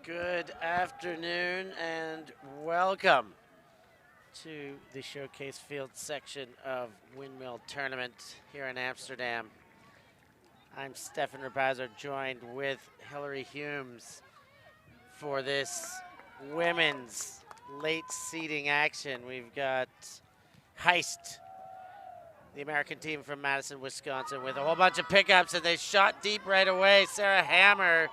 Good afternoon and welcome to the Showcase Field section of Windmill Tournament here in Amsterdam. I'm Stefan Rapazo, joined with Hillary Humes for this women's late seeding action. We've got Heist, the American team from Madison, Wisconsin, with a whole bunch of pickups, and they shot deep right away. Sarah Hammer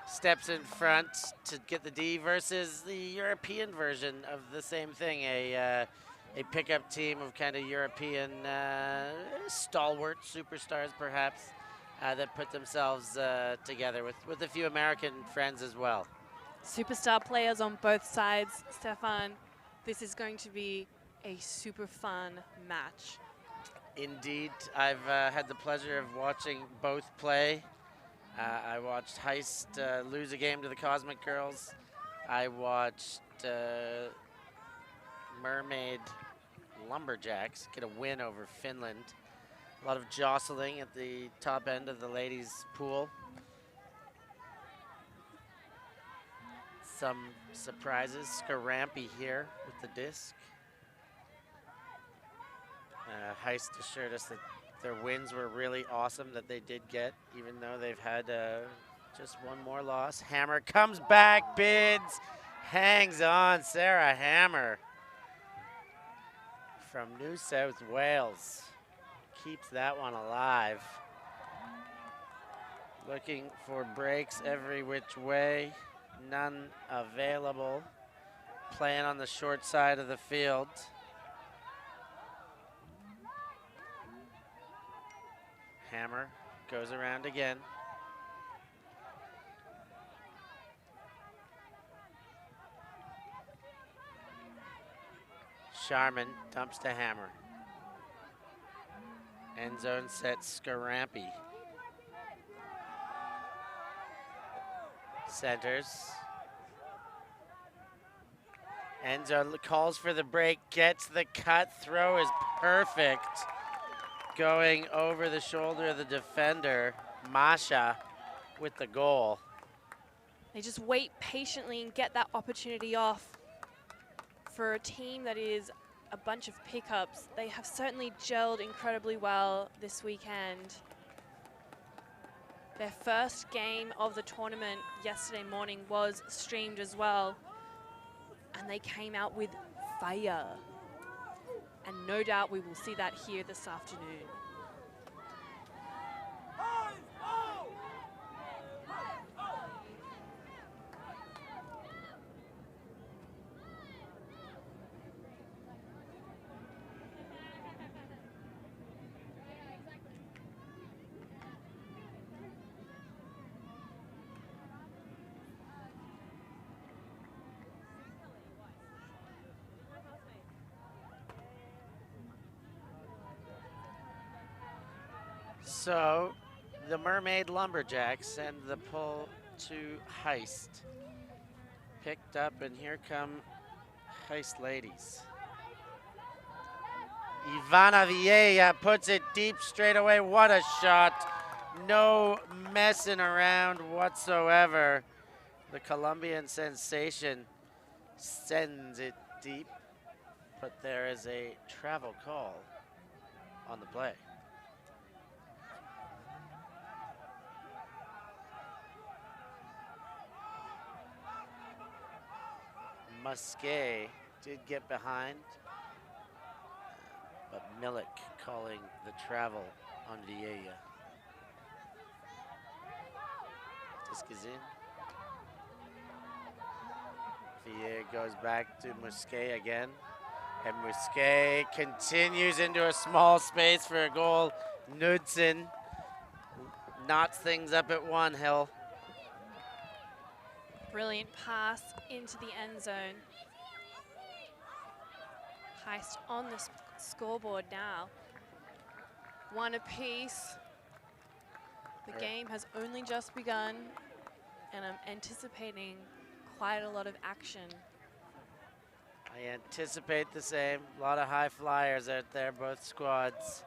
steps in front to get the D versus the European version of the same thing, a pickup team of kind of European stalwart superstars, perhaps, that put themselves together with a few American friends as well. Superstar players on both sides, Stefan. This is going to be a super fun match. Indeed, I've had the pleasure of watching both play. I watched Heist lose a game to the Cosmic Girls. I watched Mermaid Lumberjacks get a win over Finland. A lot of jostling at the top end of the ladies' pool. Some surprises. Scarampy here with the disc. Heist assured us that their wins were really awesome that they did get, even though they've had just one more loss. Hammer comes back, bids, hangs on. Sarah Hammer from New South Wales keeps that one alive. Looking for breaks every which way, none available. Playing on the short side of the field. Hammer goes around again. Sharman dumps to Hammer. End zone set Scarampy. Centers. End zone calls for the break, gets the cut, throw is perfect. Going over the shoulder of the defender, Masha with the goal. They just wait patiently and get that opportunity off. For a team that is a bunch of pickups, they have certainly gelled incredibly well this weekend. Their first game of the tournament yesterday morning was streamed as well, and they came out with fire. And no doubt we will see that here this afternoon. So the Mermaid Lumberjacks send the pull to Heist. Picked up, and here come Heist ladies. Ivana Vieja puts it deep straight away. What a shot. No messing around whatsoever. The Colombian sensation sends it deep, but there is a travel call on the play. Musquet did get behind, but Milik calling the travel on Vieja. Disc is in. Vieja goes back to Musquet again, and Musquet continues into a small space for a goal. Knudsen knots things up at one, Hill. Brilliant pass into the end zone. Heist on the scoreboard now. One apiece. The game has only just begun, and I'm anticipating quite a lot of action. I anticipate the same. A lot of high flyers out there, both squads.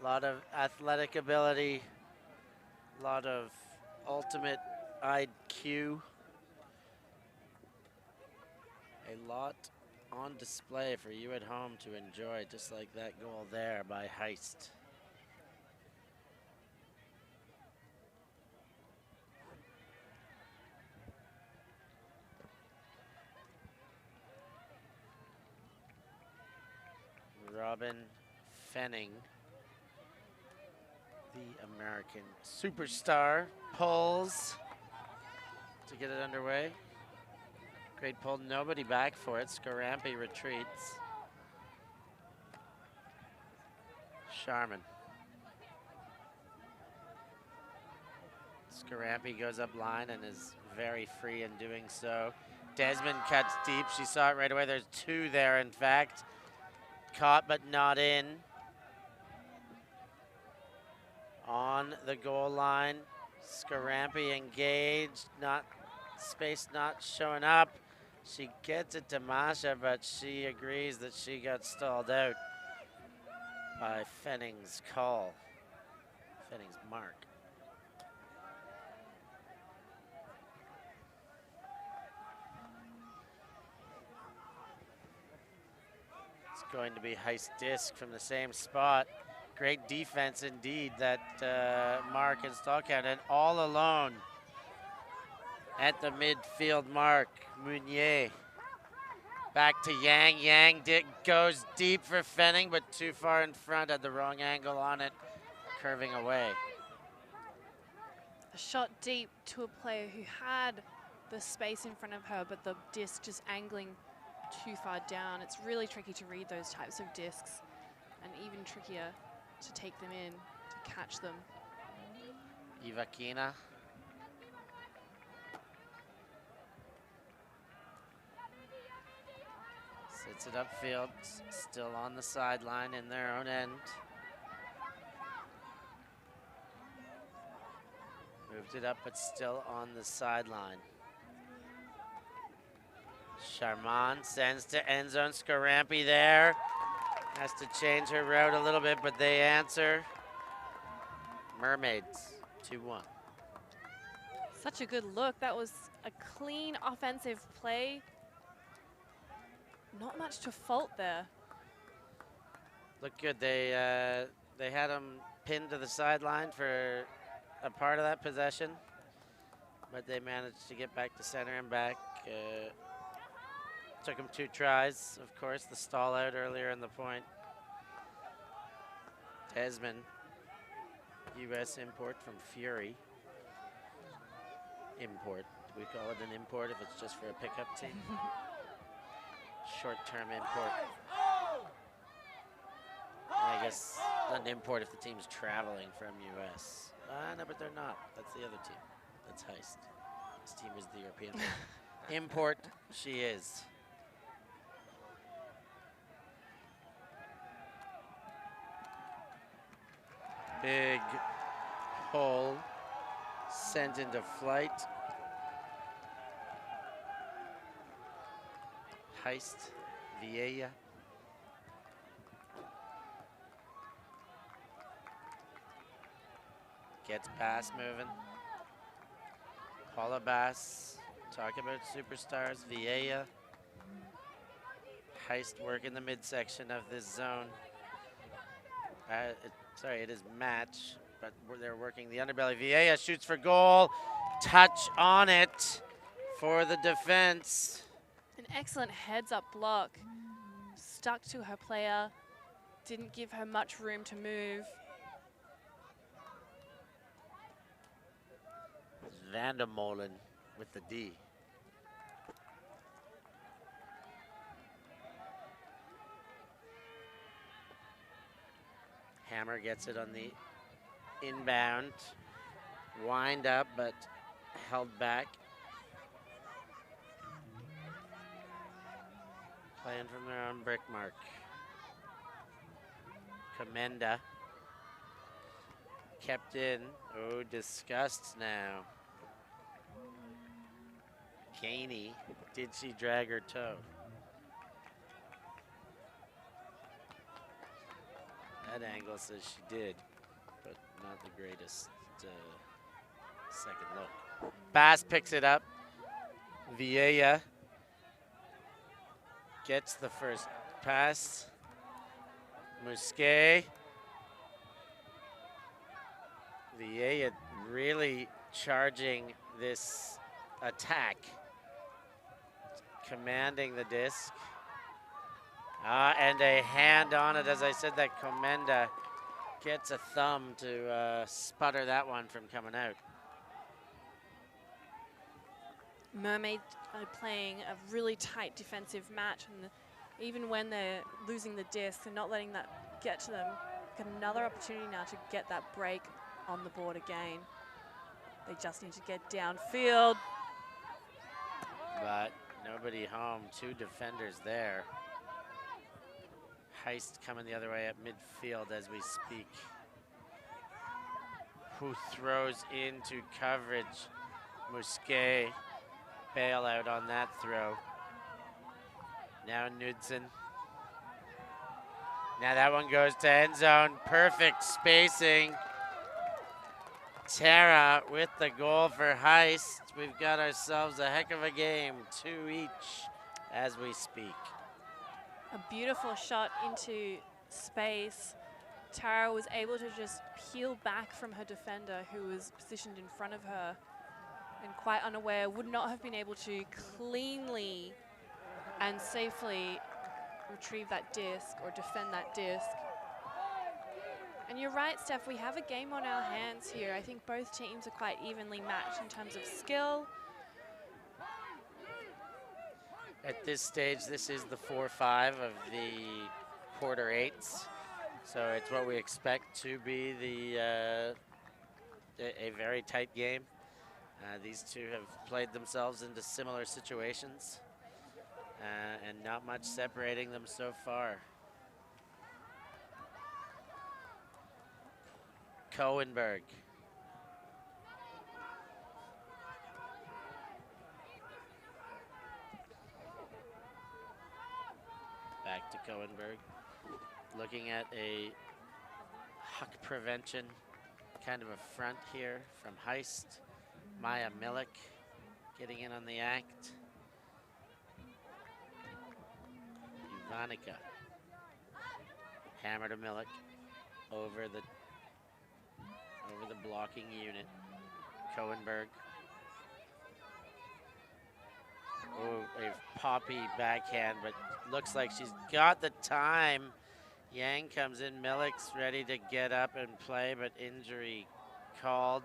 A lot of athletic ability, a lot of ultimate IQ A lot on display for you at home to enjoy, just like that goal there by Heist. Robin Fenning, the American superstar, pulls to get it underway. Great pull, nobody back for it. Scarampy retreats. Sharman. Scarampy goes up line and is very free in doing so. Desmond cuts deep. She saw it right away. There's two there, in fact. Caught but not in. On the goal line. Scarampy engaged. Space not showing up. She gets it to Masha, but she agrees that she got stalled out by Fenning's call. Fenning's mark. It's going to be Heist disc from the same spot. Great defense indeed, that mark and Stallcount, and all alone at the midfield mark. Meunier back to Yang. Yang goes deep for Fenning, but too far in front, had the wrong angle on it, curving away. A shot deep to a player who had the space in front of her, but the disc just angling too far down. It's really tricky to read those types of discs, and even trickier to take them in, to catch them. Ivakina. Sits it upfield, still on the sideline in their own end. Moved it up, but still on the sideline. Charmant sends to end zone. Scarampy there. Has to change her route a little bit, but they answer. Mermaids, 2-1. Such a good look. That was a clean offensive play. Not much to fault there. Looked good. They had them pinned to the sideline for a part of that possession, but they managed to get back to center and back. Took them 2 tries, of course, the stall out earlier in the point. Desmond, U.S. import from Fury. Import. We call it an import if it's just for a pickup team. Short-term import. I guess an import if the team's traveling from U.S. No, but they're not. That's the other team. That's Heist. This team is the European one. Import she is. Big pull, sent into flight. Heist, Vieja. Gets Bass moving. Paula Bass, talk about superstars, Vieja. Heist work in the midsection of this zone. It is match, but they're working the underbelly. Vieja shoots for goal. Touch on it for the defense. An excellent heads-up block. Stuck to her player. Didn't give her much room to move. Vandermolen with the D. Hammer gets it on the inbound. Wind up, but held back. Playing from their own brick mark. Commenda. Kept in. Oh, disgust now. Caney, did she drag her toe? That angle says she did, but not the greatest second look. Bass picks it up. Vieja gets the first pass. Musquet. Vieja really charging this attack. Commanding the disc. And a hand on it, as I said, that Comenda gets a thumb to sputter that one from coming out. Mermaid are playing a really tight defensive match, and even when they're losing the disc, they're not letting that get to them. Got another opportunity now to get that break on the board again. They just need to get downfield. But nobody home, 2 defenders there. Heist coming the other way at midfield as we speak. Who throws into coverage. Musquet, bailout on that throw. Now Knudsen. Now that one goes to end zone. Perfect spacing. Tara with the goal for Heist. We've got ourselves a heck of a game, 2 each as we speak. A beautiful shot into space. Tara was able to just peel back from her defender who was positioned in front of her and quite unaware, would not have been able to cleanly and safely retrieve that disc or defend that disc. And you're right, Steph, we have a game on our hands here. I think both teams are quite evenly matched in terms of skill. At this stage, this is the 4-5 of the quarter 8s. So it's what we expect to be a very tight game. These two have played themselves into similar situations and not much separating them so far. Cohenberg. Back to Cohenberg. Looking at a huck prevention kind of a front here from Heist. Maya Milik getting in on the act. Ivanica. Hammer to Milik over the blocking unit. Cohenberg. Oh, a poppy backhand, but looks like she's got the time. Yang comes in, Milik's ready to get up and play, but injury called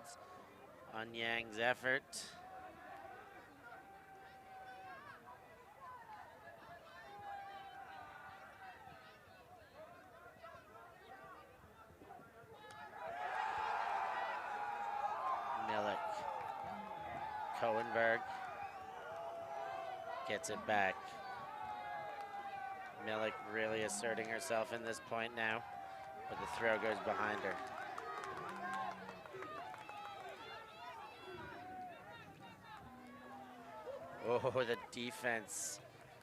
on Yang's effort. Milik. Cohenberg gets it back. Milik really asserting herself in this point now, but the throw goes behind her. Oh, the defense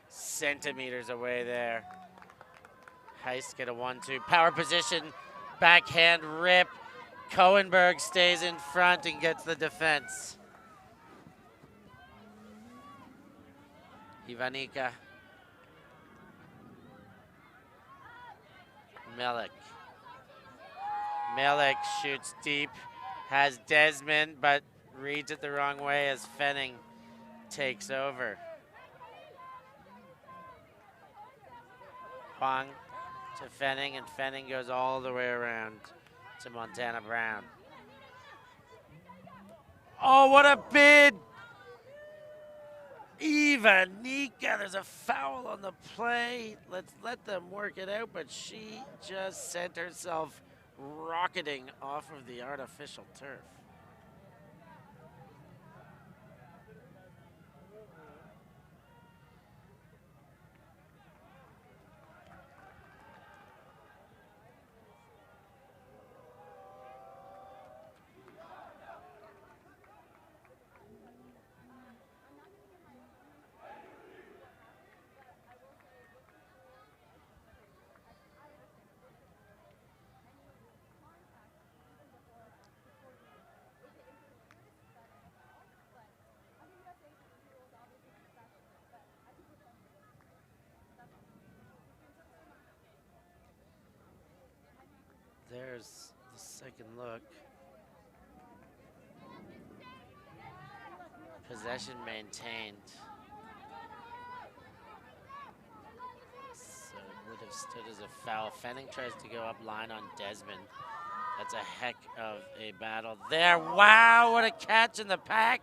centimeters away there. Heist get a 1-2 power position, backhand rip. Cohenberg stays in front and gets the defense. Ivanica. Milik. Milik shoots deep, has Desmond, but reads it the wrong way as Fenning takes over. Huang to Fenning, and Fenning goes all the way around to Montana Brown. Oh, what a bid! Ivanica, there's a foul on the play. Let's let them work it out, but she just sent herself rocketing off of the artificial turf. second look. Possession maintained. So it would have stood as a foul. Fenning tries to go up line on Desmond. That's a heck of a battle there. Wow, what a catch in the pack.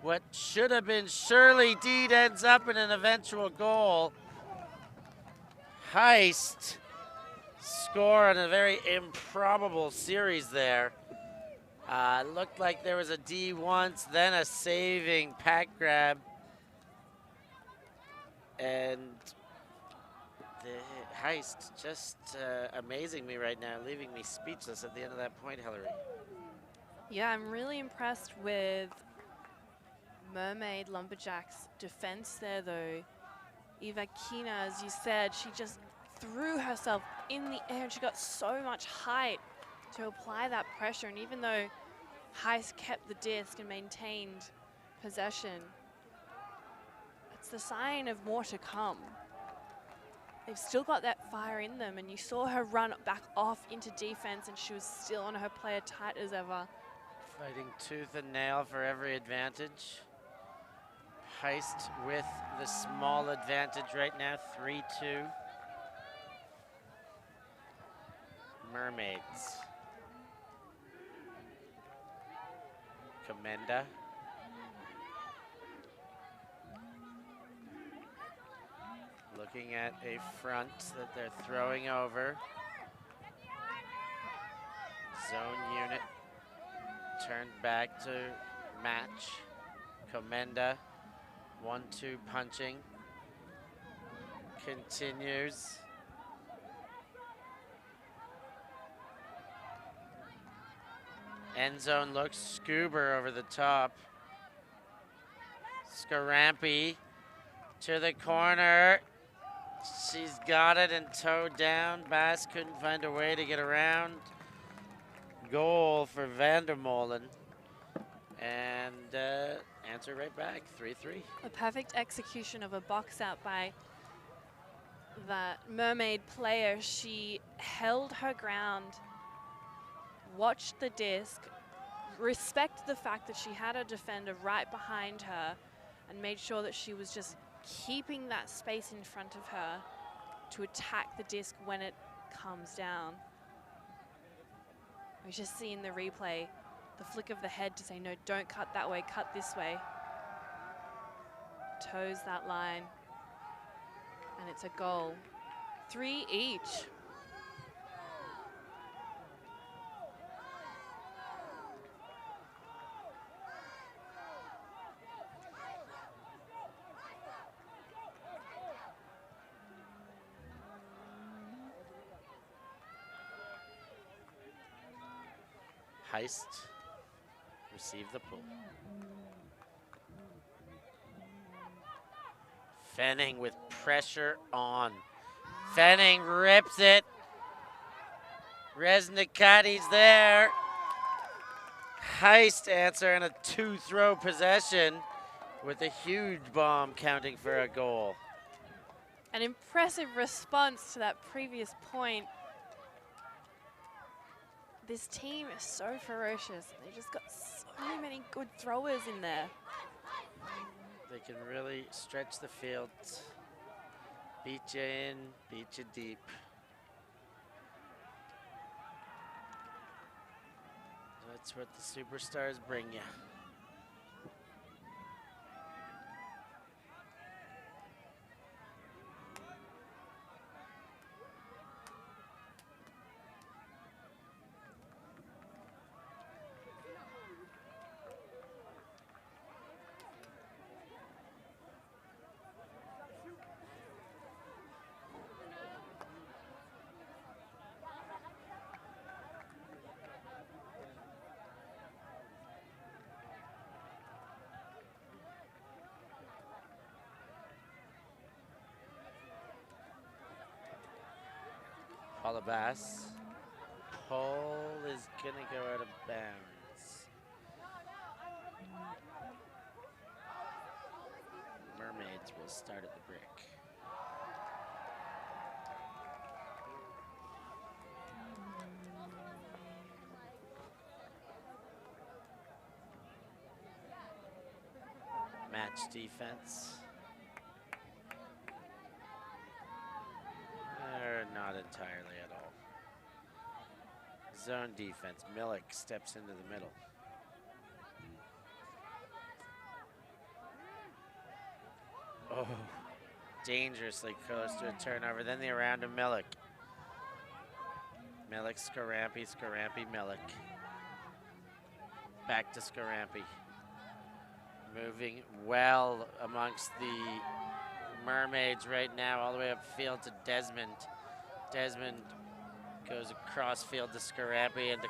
What should have been Shirley Deed ends up in an eventual goal. Heist score on a very improbable series there. Looked like there was a D once, then a saving pack grab. And the Heist just amazing me right now, leaving me speechless at the end of that point, Hillary. Yeah, I'm really impressed with Mermaid Lumberjacks defense there though. Eva Kina, as you said, she just threw herself in the air and she got so much height to apply that pressure. And even though Heist kept the disc and maintained possession, it's the sign of more to come. They've still got that fire in them, and you saw her run back off into defense and she was still on her player tight as ever. Fighting tooth and nail for every advantage. Heist with the small advantage right now, 3-2. Mermaids. Comenda. Looking at a front that they're throwing over. Zone unit turned back to match. Comenda, 1-2 punching. Continues. End zone looks, Scuba over the top. Scarampy to the corner. She's got it and towed down. Bass couldn't find a way to get around. Goal for Vandermolen. And answer right back, 3-3. A perfect execution of a box out by that Mermaid player. She held her ground, watched the disc, respect the fact that she had a defender right behind her, and made sure that she was just keeping that space in front of her to attack the disc when it comes down. We just see in the replay the flick of the head to say, no, don't cut that way, cut this way. Toes that line, and it's a goal. 3 each. Heist, receive the pull. Fenning with pressure on. Fenning rips it. Resnicati's there. Heist answer and a 2-throw possession with a huge bomb counting for a goal. An impressive response to that previous point. This team is so ferocious. They just got so many good throwers in there. They can really stretch the field, beat you in, beat you deep. That's what the superstars bring you. Paula Bass. Pull is gonna go out of bounds. Mermaids will start at the brick. Match defense. Not entirely at all. Zone defense. Millick steps into the middle. Oh, dangerously close to a turnover. Then the around to Millick. Millick, Scarampy, Scarampy, Millick. Back to Scarampy. Moving well amongst the Mermaids right now, all the way upfield to Desmond. Desmond goes across field to Scarampy and to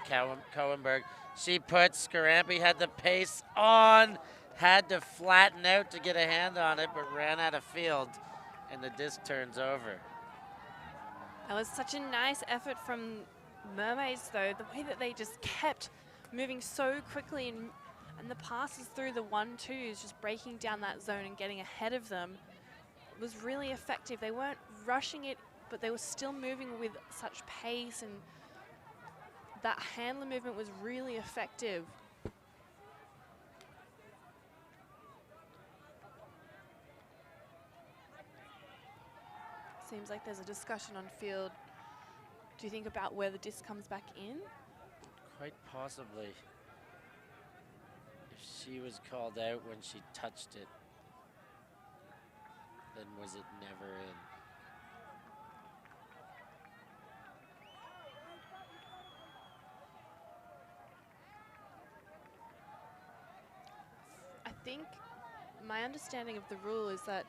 Cohenberg. She puts, Scarampy had the pace on, had to flatten out to get a hand on it, but ran out of field, and the disc turns over. That was such a nice effort from Mermaids, though. The way that they just kept moving so quickly and the passes through the 1-2s, just breaking down that zone and getting ahead of them, was really effective. They weren't rushing it, but they were still moving with such pace, and that handler movement was really effective. Seems like there's a discussion on field. Do you think about where the disc comes back in? Quite possibly. If she was called out when she touched it, then was it never in? I think my understanding of the rule is that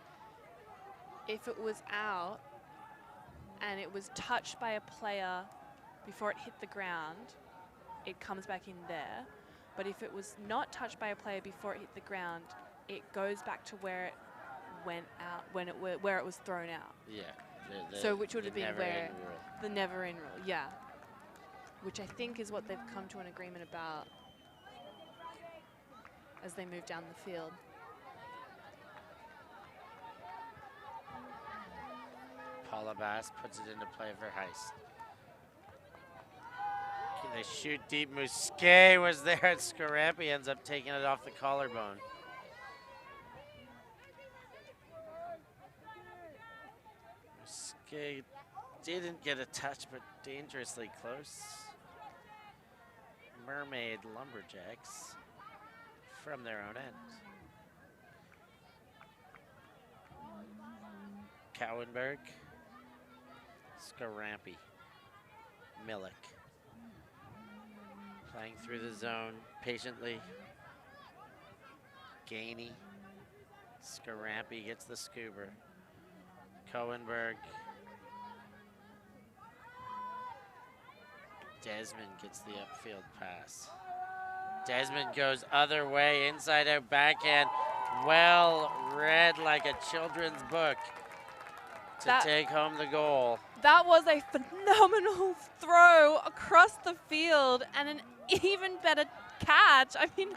if it was out and it was touched by a player before it hit the ground, it comes back in there. But if it was not touched by a player before it hit the ground, it goes back to where it went out, where it was thrown out. Yeah. So which would have been where rule. the never in rule, yeah. Which I think is what they've come to an agreement about as they move down the field. Paula Bass puts it into play for Heist. They shoot deep. Musquet was there, and Scarampy ends up taking it off the collarbone. Musquet didn't get a touch, but dangerously close. Mermaid Lumberjacks from their own end. Cohenberg, Scarampy, Millick. Playing through the zone patiently. Gainey. Scarampy gets the scuba. Cohenberg. Desmond gets the upfield pass. Desmond goes other way, inside out backhand. Well read like a children's book to take home the goal. That was a phenomenal throw across the field and an even better catch. I mean,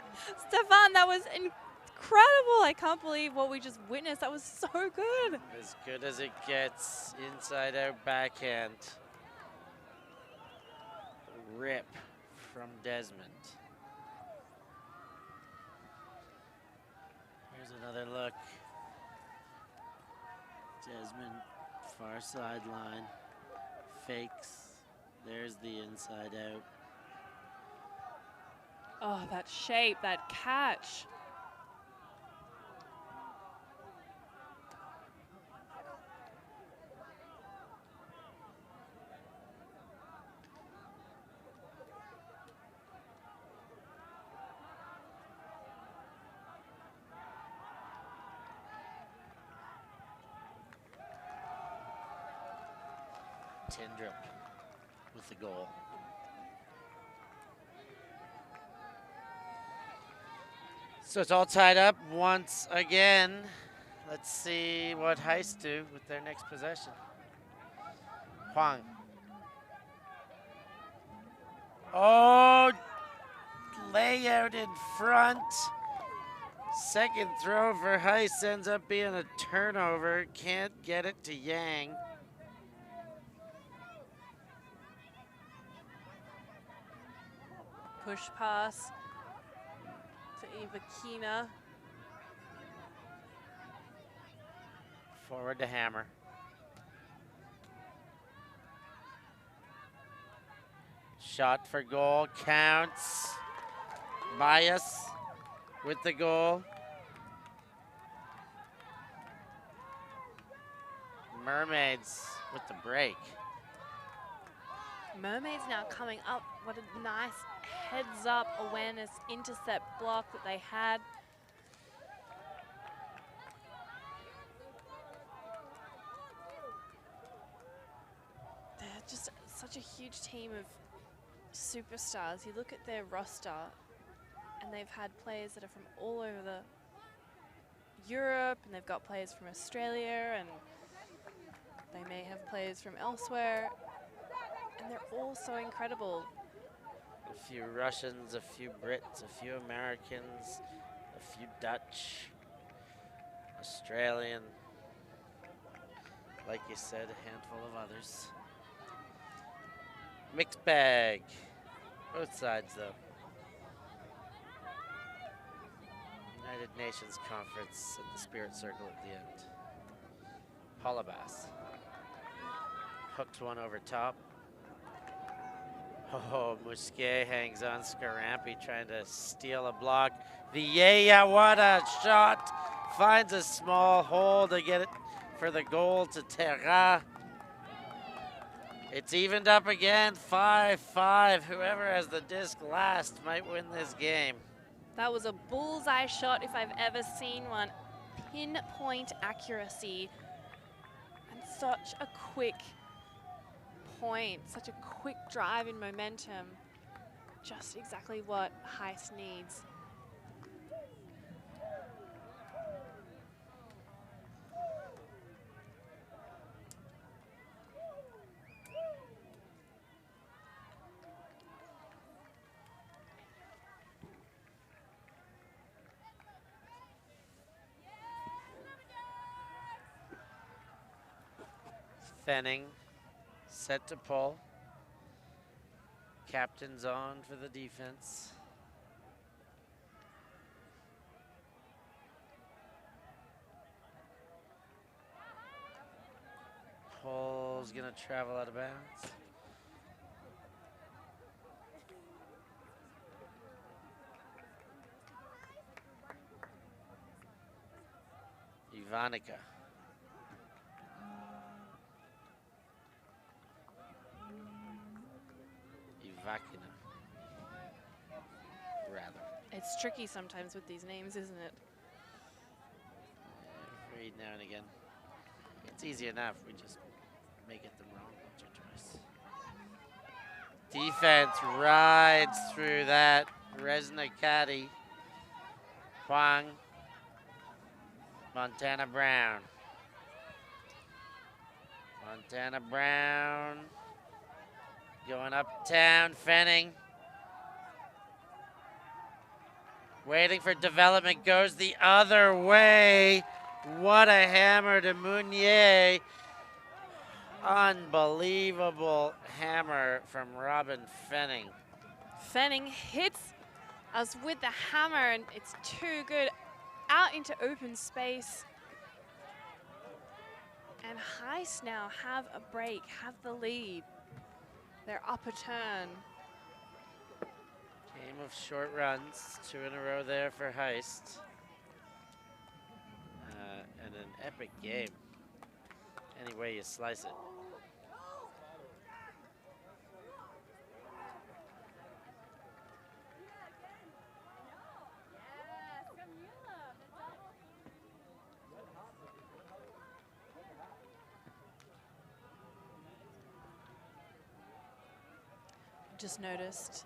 Stefan, that was incredible. I can't believe what we just witnessed. That was so good. As good as it gets, inside out backhand. Rip from Desmond. Here's another look. Desmond, far sideline, fakes. There's the inside out. Oh, that shape, that catch. Tindrip with the goal. So it's all tied up once again. Let's see what Heist do with their next possession. Huang. Oh, layout in front. Second throw for Heist ends up being a turnover. Can't get it to Yang. Push pass to Eva Kina. Forward to Hammer. Shot for goal, counts. Bias with the goal. Mermaids with the break. Mermaids now coming up. What a nice heads up awareness intercept block that they had. They're just such a huge team of superstars. You look at their roster and they've had players that are from all over Europe, and they've got players from Australia, and they may have players from elsewhere, and they're all so incredible. A few Russians, a few Brits, a few Americans, a few Dutch, Australian, like you said, a handful of others. Mixed bag, both sides though. United Nations Conference at the Spirit Circle at the end. Holabas. Hooked one over top. Oh, Musquet hangs on. Scarampy trying to steal a block. Vieja, what a shot! Finds a small hole to get it for the goal to Terra. It's evened up again, 5-5. Whoever has the disc last might win this game. That was a bullseye shot if I've ever seen one. Pinpoint accuracy and such a quick point, such a quick drive in momentum. Just exactly what Heist needs. Fenning, set to pull. Captain's on for the defense. Pull's gonna travel out of bounds. Ivanica. Ivakina. Rather. It's tricky sometimes with these names, isn't it? Yeah, read now and again. It's easy enough. We just make it the wrong choice. Defense rides through that. Resnicati. Huang. Montana Brown. Montana Brown. Going uptown, Fenning. Waiting for development, goes the other way. What a hammer to Meunier. Unbelievable hammer from Robin Fenning. Fenning hits us with the hammer, and it's too good. Out into open space. And Heist now have a break, have the lead. They're up a turn. Game of short runs, 2 in a row there for Heist. And an epic game, any way you slice it. Just noticed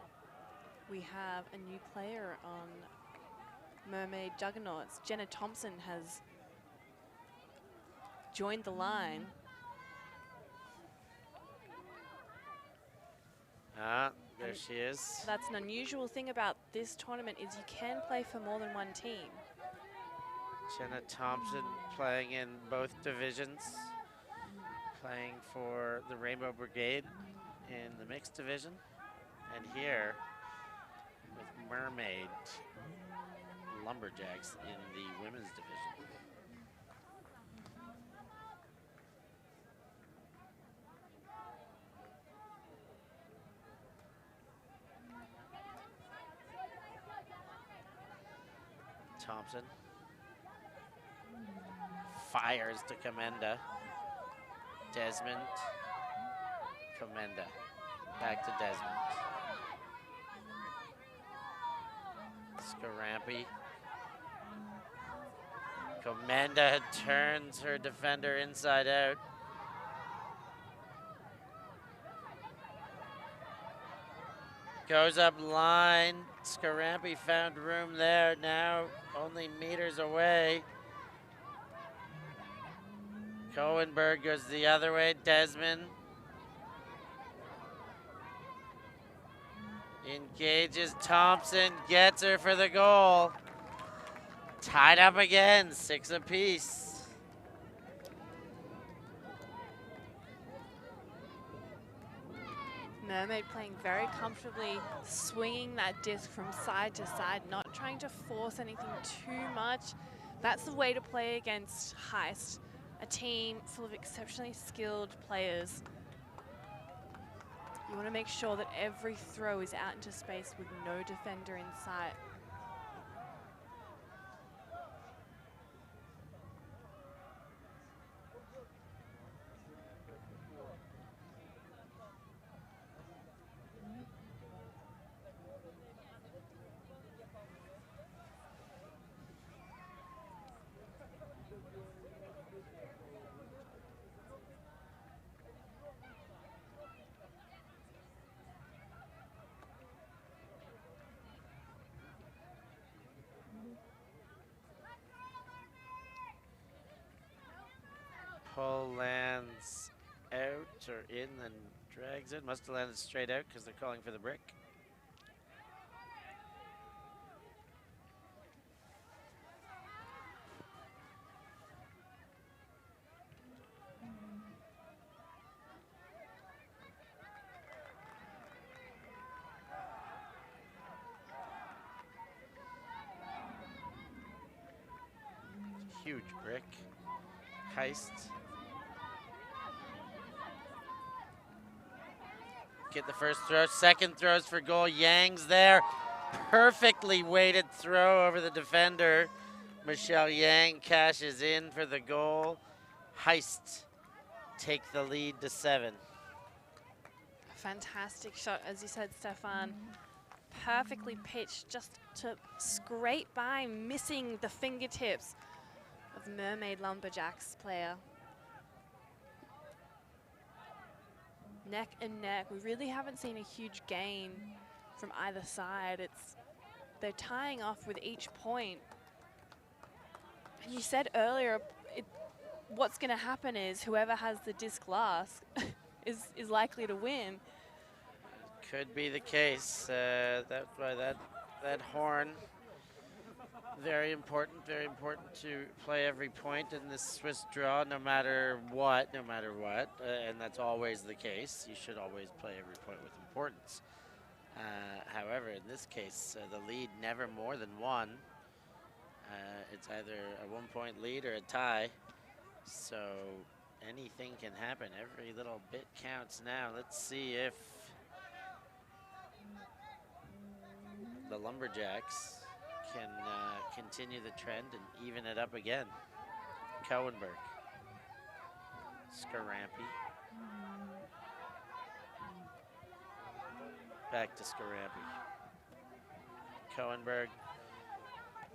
we have a new player on Mermaid Juggernauts. Jenna Thompson has joined the line. There she is. That's an unusual thing about this tournament is you can play for more than one team. Jenna Thompson playing in both divisions, playing for the Rainbow Brigade in the mixed division, and here with Mermaid Lumberjacks in the women's division. Thompson. Fires to Comenda. Desmond. Comenda. Back to Desmond. Scarampy. Comenda turns her defender inside out. Goes up line. Scarampy found room there. Now only meters away. Cohenberg goes the other way. Desmond engages Thompson. Gets her for the goal. Tied up again. 6 apiece. Mermaid playing very comfortably, swinging that disc from side to side, not trying to force anything too much. That's the way to play against Heist, a team full of exceptionally skilled players. You want to make sure that every throw is out into space with no defender in sight. Pull lands out or in, then drags it. Must have landed straight out because they're calling for the brick. Huge brick. Heist. Get the first throw. Second throws for goal. Yang's there. Perfectly weighted throw over the defender. Michelle Yang cashes in for the goal. Heist take the lead to 7. Fantastic shot, as you said, Stefan. Perfectly pitched, just to scrape by, missing the fingertips of Mermaid Lumberjacks player. Neck and neck. We really haven't seen a huge gain from either side. They're tying off with each point. And you said earlier, what's going to happen is whoever has the disc last is likely to win. Could be the case. That's why that horn, very important to play every point in this Swiss draw, no matter what, and that's always the case. You should always play every point with importance. However, in this case, the lead never more than 1. It's either a 1-point lead or a tie, so anything can happen. Every little bit counts now. Let's see if the Lumberjacks can continue the trend and even it up again. Cohenberg. Scarampy. Back to Scarampy. Cohenberg.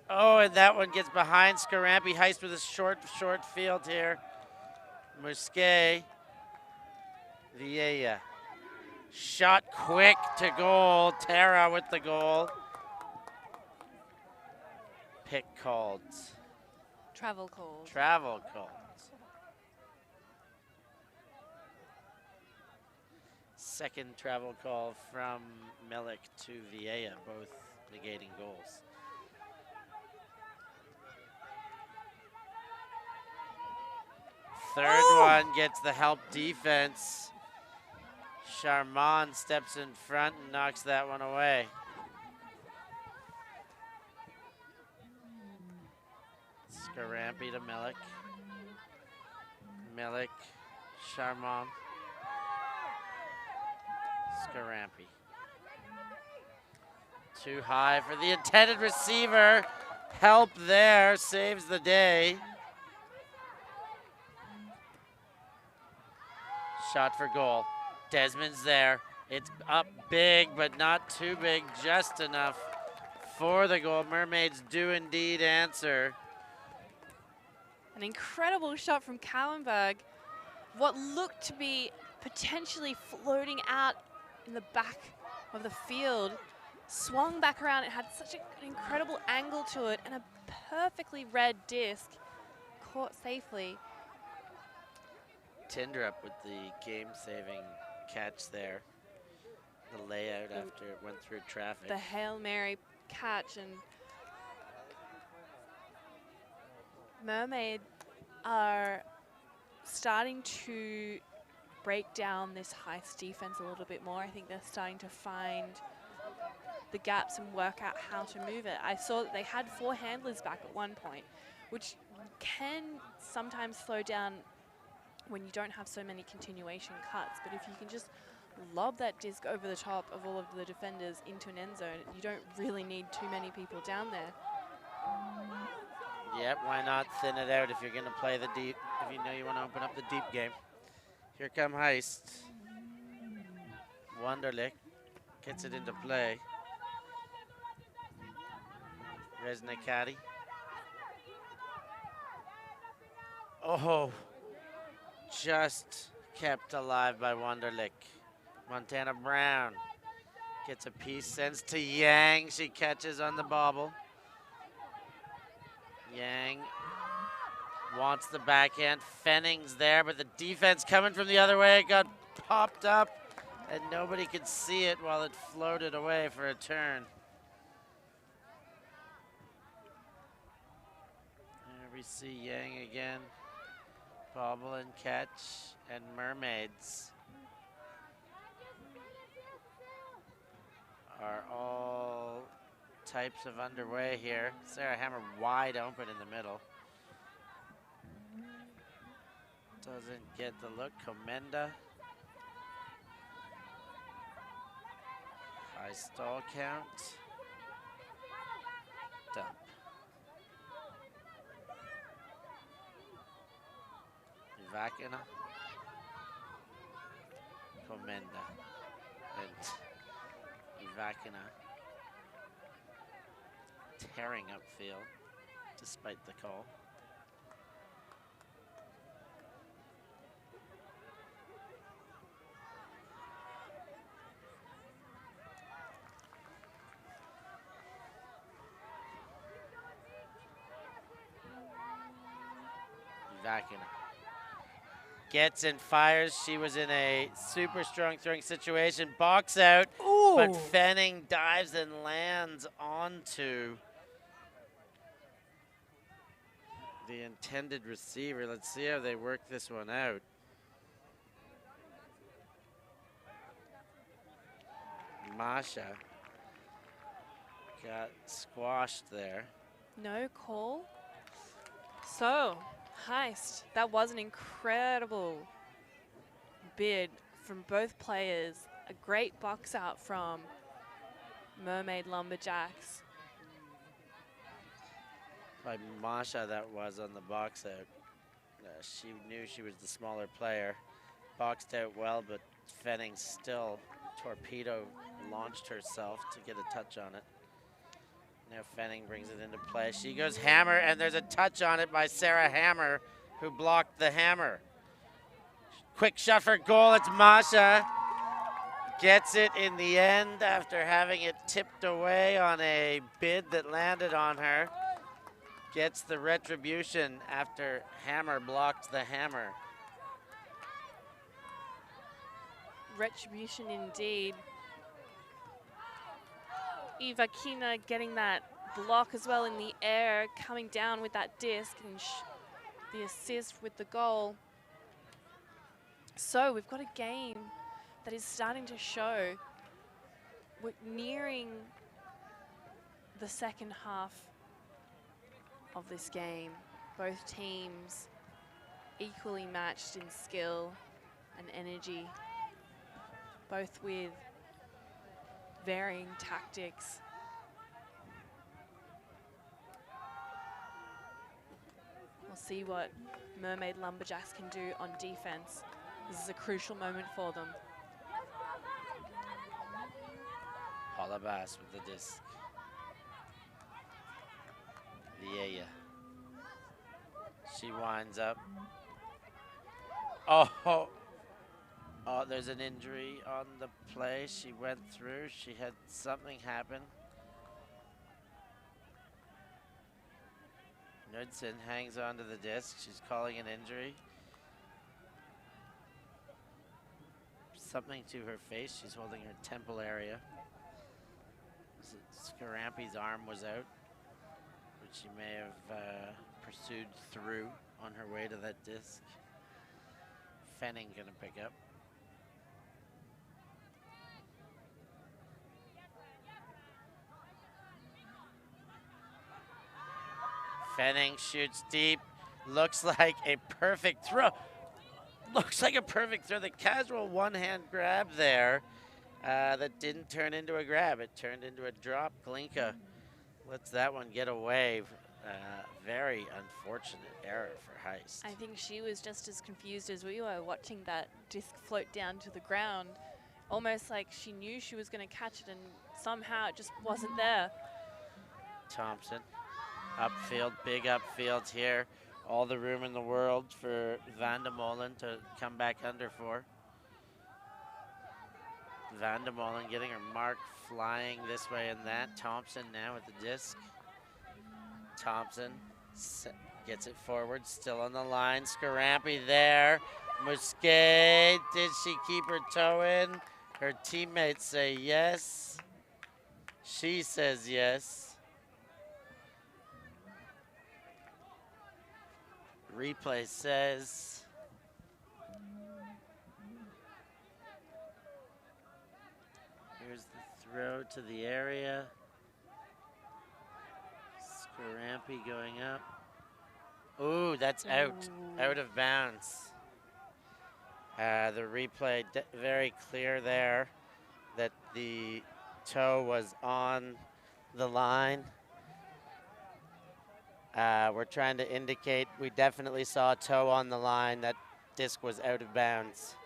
Oh, and that one gets behind Scarampy. Heist with a short field here. Musquet. Vieja. Shot quick to goal. Tara with the goal. Pick called. Travel called. Travel called. Second travel call from Milik to Vieja, both negating goals. Third one gets the help defense. Charmant steps in front and knocks that one away. Scarampy to Milik. Milik, Charmant. Scarampy. Too high for the intended receiver. help there saves the day. Shot for goal. Desmond's there. It's up big, but not too big, just enough for the goal. Mermaids do indeed answer. An incredible shot from Kallenberg. What looked to be potentially floating out in the back of the field. Swung back around. It had such an incredible angle to it and a perfectly red disc. Caught safely. Tindrup with the game-saving catch there. The layout after it went through traffic. The Hail Mary catch, and Mermaid are starting to break down this Heist defense a little bit more. I think they're starting to find the gaps and work out how to move it. I saw that they had 4 handlers back at one point, which can sometimes slow down when you don't have so many continuation cuts. But if you can just lob that disc over the top of all of the defenders into an end zone, you don't really need too many people down there. Yep, why not thin it out if you're going to play the deep, if you know you want to open up the deep game. Here come Heist. Wunderlich gets it into play. Resnicati. Oh, just kept alive by Wunderlich. Montana Brown gets a piece, sends to Yang. She catches on the bobble. Yang wants the backhand. Fenning's there, but the defense coming from the other way got popped up, and nobody could see it while it floated away for a turn. There we see Yang again. Bobble and catch, and Mermaids are all types of underway here. Sarah Hammer wide open in the middle. Doesn't get the look. Comenda. High stall count. Dump. Vakina. Comenda. And Vakina tearing upfield despite the call. Vakina gets and fires. She was in a super strong throwing situation. Box out. Ooh. But Fenning dives and lands onto the intended receiver. Let's see how they work this one out. Masha got squashed there. No call. So, Heist, that was an incredible bid from both players. A great box out from Mermaid Lumberjacks. By Masha, that was on the box out. She knew she was the smaller player. Boxed out well, but Fenning still torpedo launched herself to get a touch on it. Now Fenning brings it into play. She goes hammer, and there's a touch on it by Sarah Hammer, who blocked the hammer. Quick shot for goal. It's Masha. Gets it in the end after having it tipped away on a bid that landed on her. Gets the retribution after Hammer blocked the hammer. Retribution indeed. Eva Kina getting that block as well in the air, coming down with that disc, and the assist with the goal. So we've got a game that is starting to show. We're nearing the second half of this game. Both teams equally matched in skill and energy, both with varying tactics. see what Mermaid Lumberjacks can do on defense. This is a crucial moment for them. Holabas with the disc. Yeah. She winds up. Oh, there's an injury on the play. She went through. She had something happen. Knudsen hangs onto the disc. She's calling an injury. Something to her face. She's holding her temple area. Scarampi's arm was out, which she may have pursued through on her way to that disc. Fenning gonna pick up. Fenning shoots deep. Looks like a perfect throw. Looks like a perfect throw. The casual one-hand grab there that didn't turn into a grab. It turned into a drop. Glinka lets that one get away. Very unfortunate error for Heist. I think she was just as confused as we were watching that disc float down to the ground. Almost like she knew she was going to catch it and somehow it just wasn't there. Thompson, upfield, big upfield here. All the room in the world for Van de Molen to come back under for. Van de Molen getting her mark, flying this way and that. Thompson now with the disc. Thompson gets it forward, still on the line. Scarampi there. Musquet, did she keep her toe in? Her teammates say yes. She says yes. Replay says here's the throw to the area. Scarampi going up. Ooh, that's out. Out of bounds. The replay very clear there that the toe was on the line. We're trying to indicate we definitely saw a toe on the line. That disc was out of bounds.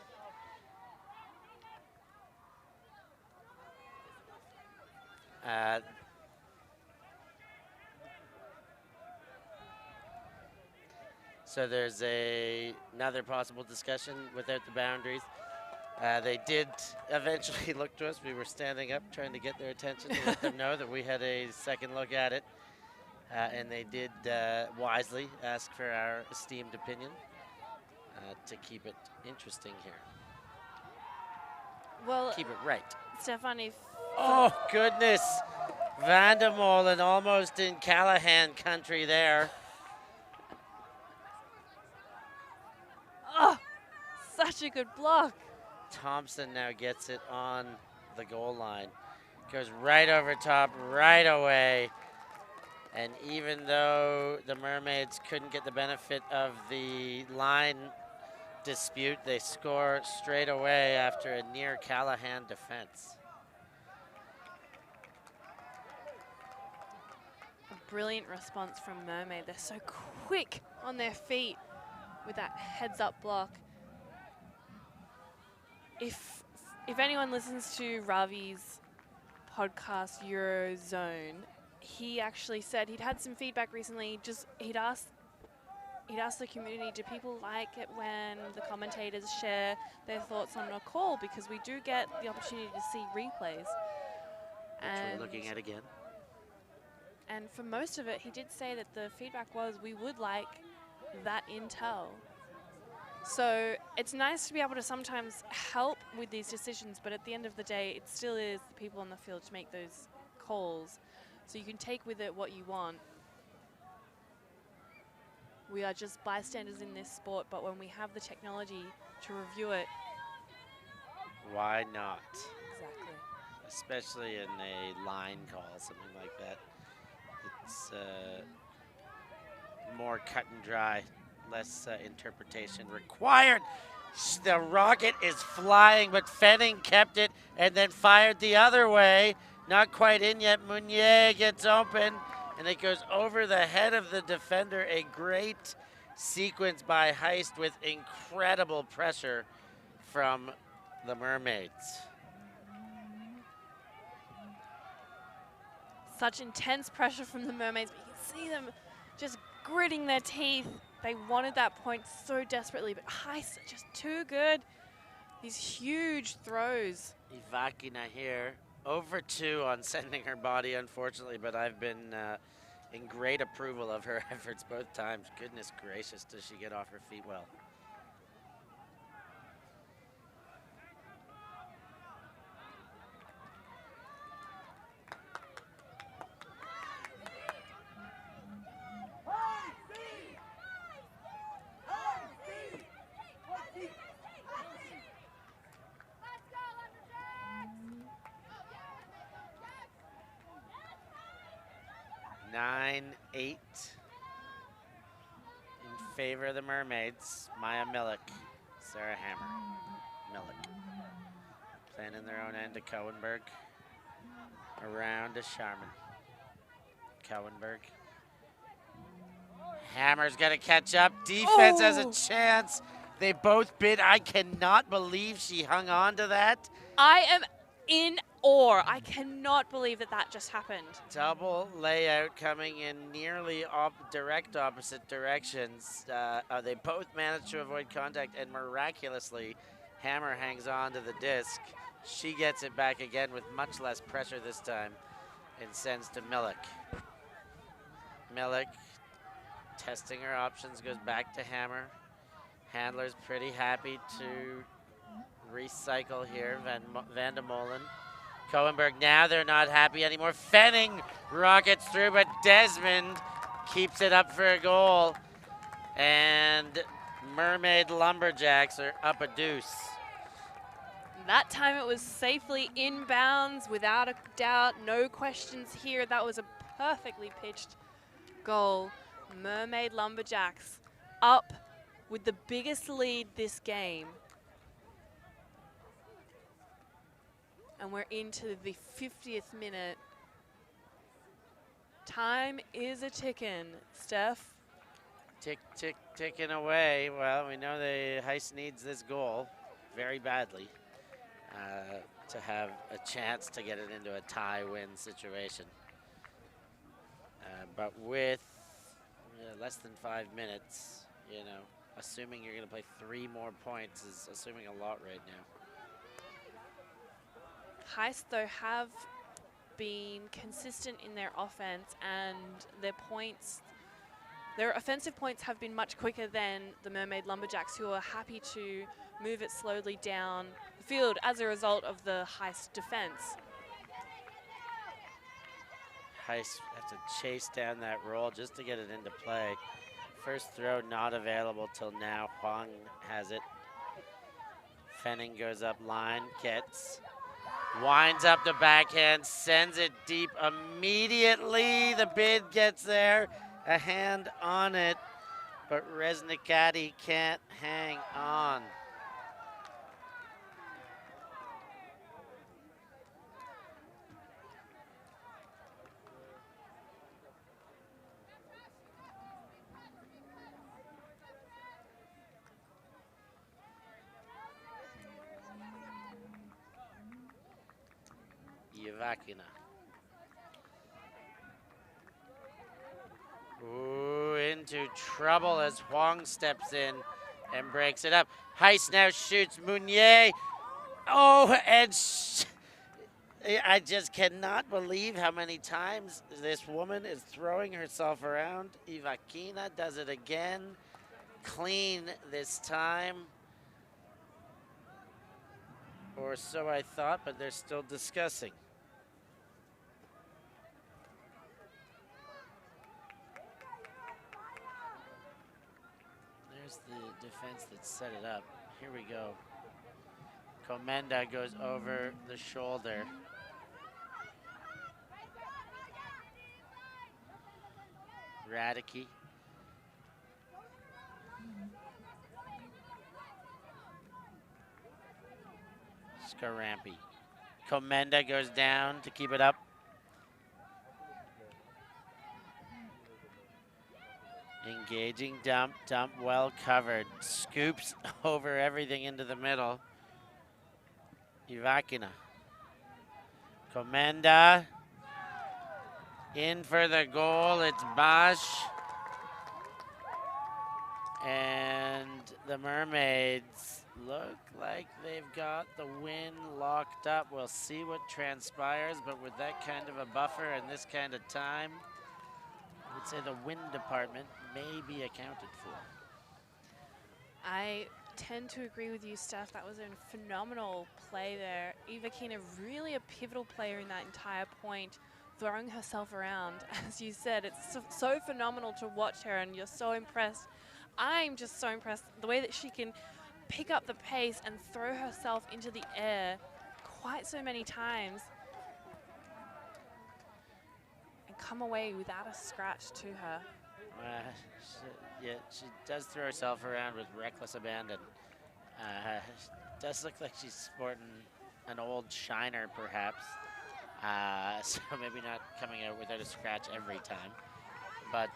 So there's another possible discussion without the boundaries. They did eventually look to us. We were standing up trying to get their attention to let them know that we had a second look at it. And they did wisely ask for our esteemed opinion to keep it interesting here. Well, keep it right. Stefan, if... Oh, goodness. Van de Molen almost in Callahan country there. Oh, such a good block. Thompson now gets it on the goal line. Goes right over top, right away. And even though the Mermaids couldn't get the benefit of the line dispute, they score straight away after a near Callahan defense. A brilliant response from Mermaid. They're so quick on their feet with that heads-up block. If anyone listens to Ravi's podcast, Eurozone, he actually said he'd had some feedback recently. He'd asked the community, do people like it when the commentators share their thoughts on a call? Because we do get the opportunity to see replays. Which we're looking at again. And for most of it, he did say that the feedback was we would like that intel. So it's nice to be able to sometimes help with these decisions, but at the end of the day, it still is the people on the field to make those calls. So you can take with it what you want. We are just bystanders in this sport, but when we have the technology to review it. Why not? Exactly. Especially in a line call, something like that. It's more cut and dry, less interpretation required. The rocket is flying, but Fenning kept it and then fired the other way. Not quite in yet. Meunier gets open, and it goes over the head of the defender. A great sequence by Heist with incredible pressure from the Mermaids. Such intense pressure from the Mermaids, but you can see them just gritting their teeth. They wanted that point so desperately, but Heist are just too good. These huge throws. Ivakina here, over 2 on sending her body, unfortunately, but I've been in great approval of her efforts both times. Goodness gracious, does she get off her feet well. Nine, 8 in favor of the Mermaids. Maya Millick, Sarah Hammer, Millick. Playing in their own end to Cohenberg. Around to Sharman. Cohenberg. Hammer's gonna catch up. Defense has a chance. They both bid. I cannot believe she hung on to that. I am in awe. I cannot believe that that just happened. Double layout coming in nearly direct opposite directions. They both managed to avoid contact, and miraculously, Hammer hangs on to the disc. She gets it back again with much less pressure this time and sends to Millick. Millick, testing her options, goes back to Hammer. Handler's pretty happy to recycle here, Van de Molen. Cohenberg, now they're not happy anymore. Fenning rockets through, but Desmond keeps it up for a goal. And Mermaid Lumberjacks are up a deuce. That time it was safely inbounds, without a doubt, no questions here. That was a perfectly pitched goal. Mermaid Lumberjacks up with the biggest lead this game. And we're into the 50th minute. Time is a ticking, Steph. Tick, tick, ticking away. Well, we know the Heist needs this goal very badly to have a chance to get it into a tie-win situation. But with less than 5 minutes, you know, assuming you're going to play 3 more points is assuming a lot right now. Heist, though, have been consistent in their offense, and their offensive points have been much quicker than the Mermaid Lumberjacks, who are happy to move it slowly down the field as a result of the Heist defense. Heist have to chase down that roll just to get it into play. First throw not available till now. Huang has it. Fenning goes up line, gets, winds up the backhand, sends it deep immediately. The bid gets there, a hand on it, but Reznikati can't hang on. Yevakina. Ooh, into trouble as Huang steps in and breaks it up. Heist now shoots Mounier. Oh, and I just cannot believe how many times this woman is throwing herself around. Ivakina does it again. Clean this time. Or so I thought, but they're still discussing. There's the defense that set it up. Here we go. Comenda goes over the shoulder. Radicki. Skarampi. Comenda goes down to keep it up. Engaging dump, dump well covered. Scoops over everything into the middle. Ivakina. Komenda. In for the goal, it's Bosch. And the Mermaids look like they've got the win locked up. We'll see what transpires, but with that kind of a buffer and this kind of time, I would say the win department may be accounted for. I tend to agree with you, Steph. That was a phenomenal play there. Ivakina really a pivotal player in that entire point, throwing herself around. As you said, it's so phenomenal to watch her, and you're so impressed. I'm just so impressed the way that she can pick up the pace and throw herself into the air quite so many times and come away without a scratch to her. She does throw herself around with reckless abandon. Does look like she's sporting an old shiner, perhaps. So maybe not coming out without a scratch every time. But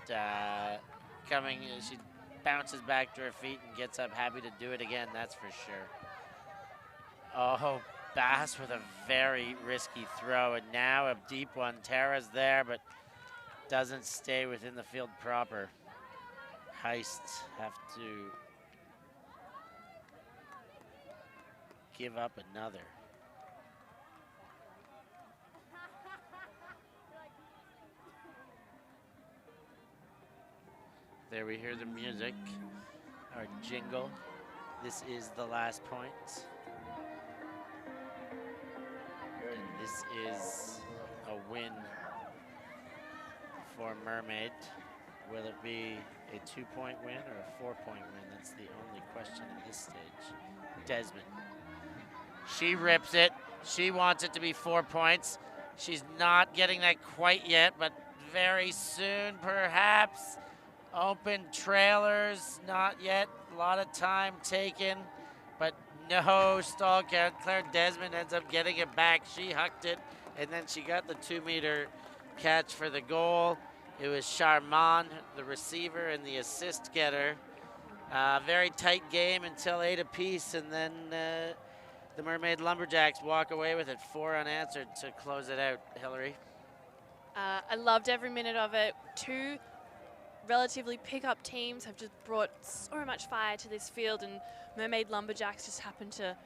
she bounces back to her feet and gets up happy to do it again, that's for sure. Oh, Bass with a very risky throw, and now a deep one. Tara's there, but doesn't stay within the field proper. Heist have to give up another. There we hear the music, our jingle. This is the last point. And this is a win for Mermaid. Will it be a 2-point win or a 4-point win? That's the only question at this stage. Desmond. She rips it. She wants it to be 4 points. She's not getting that quite yet, but very soon, perhaps. Open trailers, not yet. A lot of time taken, but no stall count. Claire Desmond ends up getting it back. She hucked it, and then she got the 2-meter catch for the goal. It was Charmant, the receiver, and the assist getter. Very tight game until 8 apiece, and then the Mermaid Lumberjacks walk away with it, 4 unanswered to close it out. Hillary? I loved every minute of it. 2 relatively pick-up teams have just brought so much fire to this field, and Mermaid Lumberjacks just happened to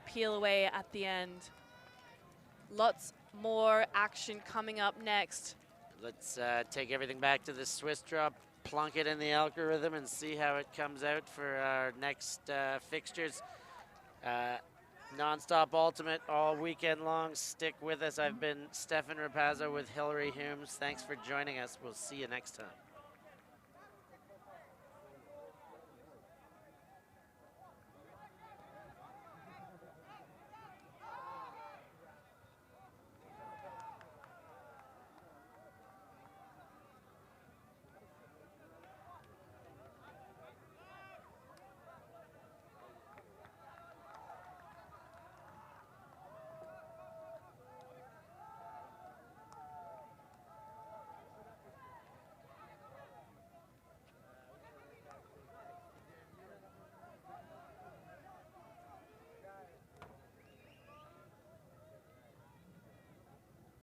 peel away at the end. Lots more action coming up next. Let's take everything back to the Swiss drop, plunk it in the algorithm, and see how it comes out for our next fixtures. Non-stop ultimate all weekend long. Stick with us. I've been Stefan Rapazzo with Hillary Humes. Thanks for joining us. We'll see you next time.